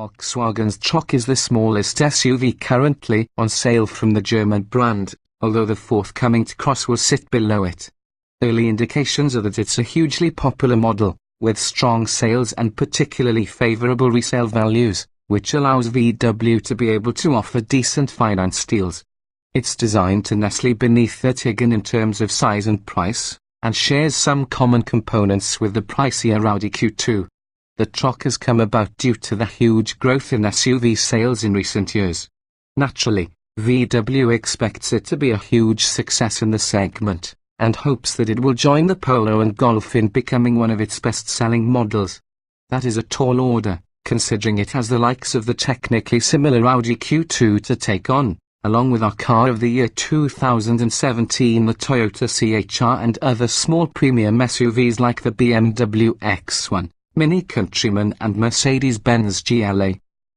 Volkswagen's T-Roc is the smallest SUV currently on sale from the German brand, although the forthcoming T-Cross will sit below it. Early indications are that it's a hugely popular model, with strong sales and particularly favorable resale values, which allows VW to be able to offer decent finance deals. It's designed to nestle beneath the Tiguan in terms of size and price, and shares some common components with the pricier Audi Q2. The T-Roc has come about due to the huge growth in SUV sales in recent years. Naturally, VW expects it to be a huge success in the segment, and hopes that it will join the Polo and Golf in becoming one of its best-selling models. That is a tall order, considering it has the likes of the technically similar Audi Q2 to take on, along with our car of the year 2017 the Toyota CHR and other small premium SUVs like the BMW X1, Mini Countryman and Mercedes-Benz GLA.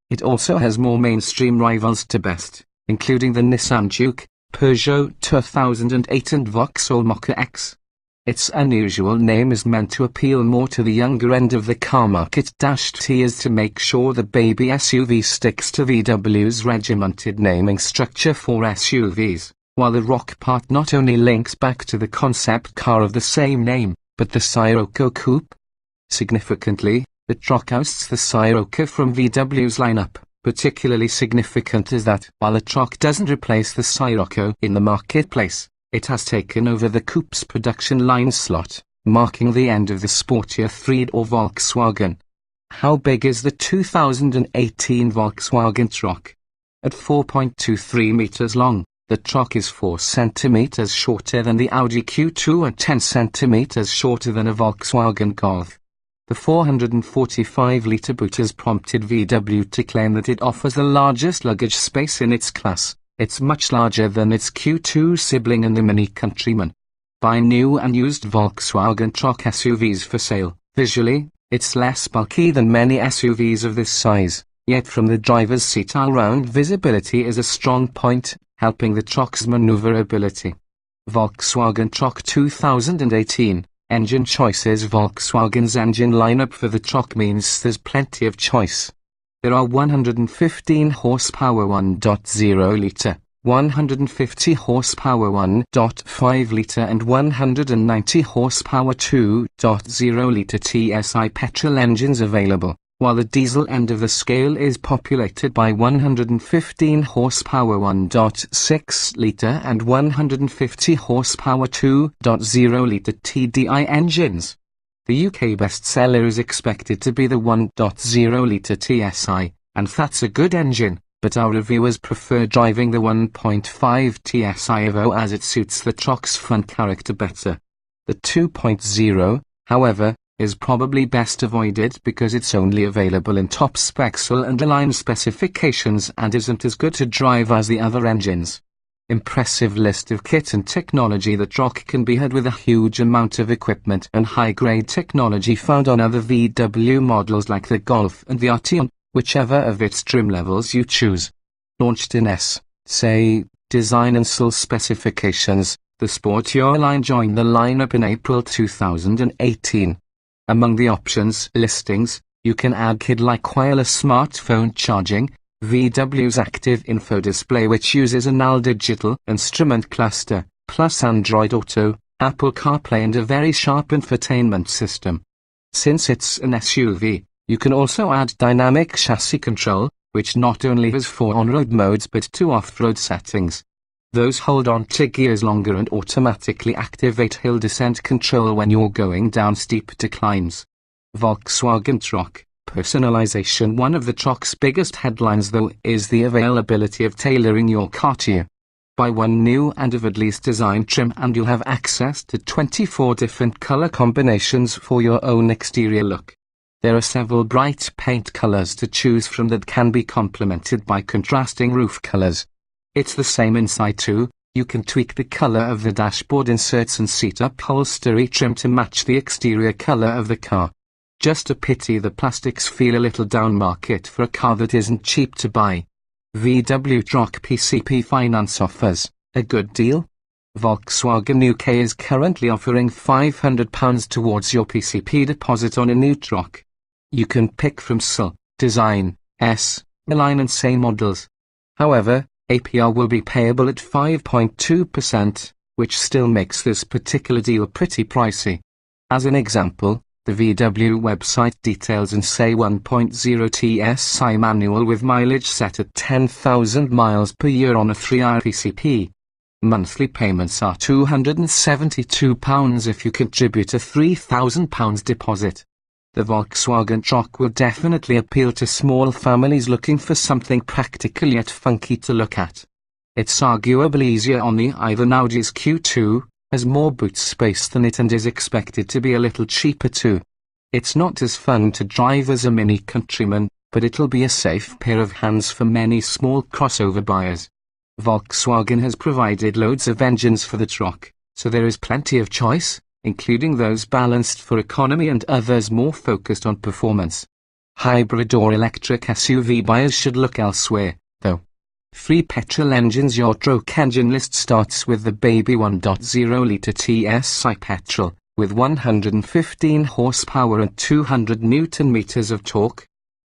It also has more mainstream rivals to best, including the Nissan Juke, Peugeot 2008 and Volkswagen Mokka X. Its unusual name is meant to appeal more to the younger end of the car market. T is to make sure the baby SUV sticks to VW's regimented naming structure for SUVs, while the Roc part not only links back to the concept car of the same name, but the Scirocco coupe. Significantly, the T-Roc ousted the Scirocco from VW's lineup. Particularly significant is that, while the T-Roc doesn't replace the Scirocco in the marketplace, it has taken over the coupe's production line slot, marking the end of the sportier three-door Volkswagen. How big is the 2018 Volkswagen T-Roc? At 4.23 meters long, the T-Roc is 4 centimeters shorter than the Audi Q2 and 10 centimeters shorter than a Volkswagen Golf. The 445-litre boot has prompted VW to claim that it offers the largest luggage space in its class. It's much larger than its Q2 sibling and the Mini Countryman. Buy new and used Volkswagen T-Roc SUVs for sale. Visually, it's less bulky than many SUVs of this size, yet from the driver's seat all-round visibility is a strong point, helping the T-Roc's maneuverability. Volkswagen T-Roc 2018. Engine choices. Volkswagen's engine lineup for the T-Roc means there's plenty of choice. There are 115 horsepower 1.0 litre, 150 horsepower 1.5 litre and 190 horsepower 2.0 litre TSI petrol engines available, while the diesel end of the scale is populated by 115 horsepower 1.6 litre and 150 horsepower 2.0 litre TDI engines. The UK bestseller is expected to be the 1.0 litre TSI, and that's a good engine, but our reviewers prefer driving the 1.5 TSI Evo as it suits the T-Roc's fun character better. The 2.0, however, is probably best avoided because it's only available in top specs and aligned specifications and isn't as good to drive as the other engines. Impressive list of kit and technology. The T-Roc can be had with a huge amount of equipment and high-grade technology found on other VW models like the Golf and the Arteon, whichever of its trim levels you choose. Launched in say, design and SUL specifications, the Sportier line joined the lineup in April 2018. Among the options listings, you can add kid-like wireless smartphone charging, VW's active info display which uses an AL digital instrument cluster, plus Android Auto, Apple CarPlay and a very sharp infotainment system. Since it's an SUV, you can also add dynamic chassis control, which not only has 4 on-road modes but 2 off-road settings. Those hold on to gears longer and automatically activate hill descent control when you're going down steep declines. Volkswagen T-Roc personalization. One of the T-Roc's biggest headlines though is the availability of tailoring your car to you. Buy one new and vividly designed trim and you'll have access to 24 different color combinations for your own exterior look. There are several bright paint colors to choose from that can be complemented by contrasting roof colors. It's the same inside too. You can tweak the color of the dashboard inserts and seat upholstery trim to match the exterior color of the car. Just a pity the plastics feel a little down market for a car that isn't cheap to buy. VW T-Roc PCP finance offers a good deal. Volkswagen UK is currently offering £500 towards your PCP deposit on a new T-Roc. You can pick from SUL, design, S line and same models. However, APR will be payable at 5.2%, which still makes this particular deal pretty pricey. As an example, the VW website details and say 1.0 TSI manual with mileage set at 10,000 miles per year on a 3-year PCP. Monthly payments are £272 if you contribute a £3,000 deposit. The Volkswagen T-Roc will definitely appeal to small families looking for something practical yet funky to look at. It's arguably easier on the eye than Audi's Q2, has more boot space than it and is expected to be a little cheaper too. It's not as fun to drive as a Mini Countryman, but it'll be a safe pair of hands for many small crossover buyers. Volkswagen has provided loads of engines for the T-Roc, so there is plenty of choice, including those balanced for economy and others more focused on performance. Hybrid or electric SUV buyers should look elsewhere, though. 3 petrol engines. Your T-Roc engine list starts with the baby 1.0-litre TSI petrol, with 115 horsepower and 200 Nm of torque.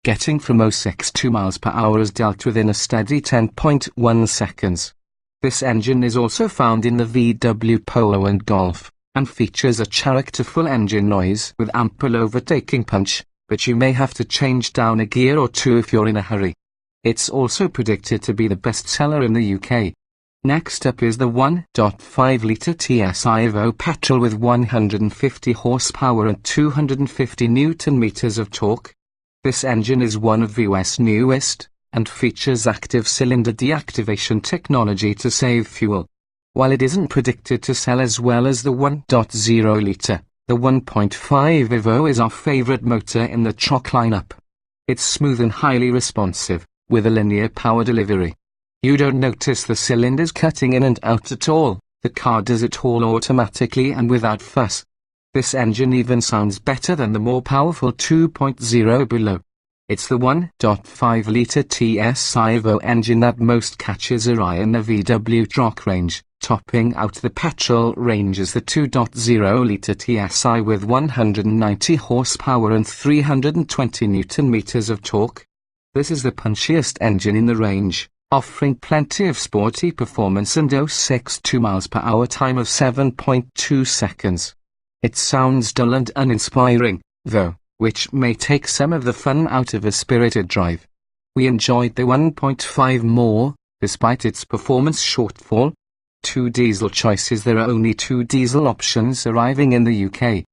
Getting from 0 to miles per hour is dealt with in a steady 10.1 seconds. This engine is also found in the VW Polo and Golf, and features a characterful engine noise with ample overtaking punch, but you may have to change down a gear or two if you're in a hurry. It's also predicted to be the best seller in the UK. Next up is the 1.5-litre TSI Evo petrol with 150 horsepower and 250 Nm of torque. This engine is one of the US newest, and features active cylinder deactivation technology to save fuel. While it isn't predicted to sell as well as the 1.0-litre, the 1.5 Evo is our favourite motor in the T-Roc lineup. It's smooth and highly responsive, with a linear power delivery. You don't notice the cylinders cutting in and out at all, the car does it all automatically and without fuss. This engine even sounds better than the more powerful 2.0 below. It's the 1.5-litre TSI Evo engine that most catches your eye in the VW T-Roc range. Topping out the petrol range is the 2.0-litre TSI with 190 horsepower and 320 Nm of torque. This is the punchiest engine in the range, offering plenty of sporty performance and 0 to miles per hour time of 7.2 seconds. It sounds dull and uninspiring, though, which may take some of the fun out of a spirited drive. We enjoyed the 1.5 more, despite its performance shortfall. 2 diesel choices. There are only 2 diesel options arriving in the UK.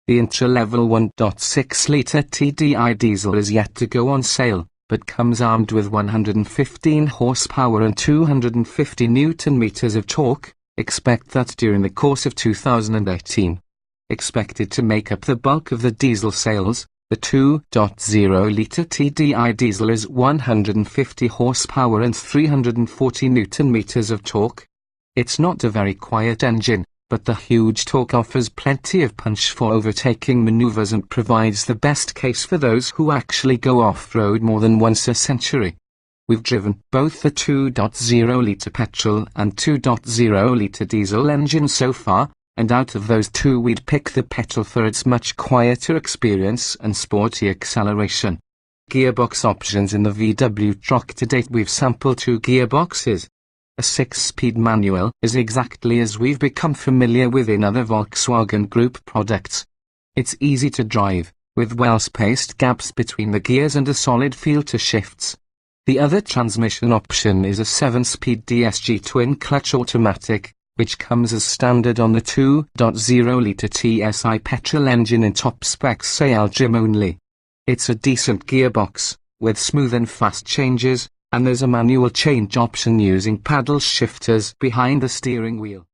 The entry-level 1.6-litre TDI diesel is yet to go on sale, but comes armed with 115 horsepower and 250 Nm of torque. Expect that during the course of 2018. Expected to make up the bulk of the diesel sales, the 2.0-litre TDI diesel is 150 horsepower and 340 Nm of torque. It's not a very quiet engine, but the huge torque offers plenty of punch for overtaking maneuvers and provides the best case for those who actually go off-road more than once a century. We've driven both the 2.0-litre petrol and 2.0-litre diesel engines so far, and out of those 2 we'd pick the petrol for its much quieter experience and sporty acceleration. Gearbox options. In the VW T-Roc to date we've sampled 2 gearboxes. A 6-speed manual is exactly as we've become familiar with in other Volkswagen Group products. It's easy to drive, with well-spaced gaps between the gears and a solid feel to shifts. The other transmission option is a 7-speed DSG twin-clutch automatic, which comes as standard on the 2.0-litre TSI petrol engine in top specs say Jim only. It's a decent gearbox, with smooth and fast changes, and there's a manual change option using paddle shifters behind the steering wheel.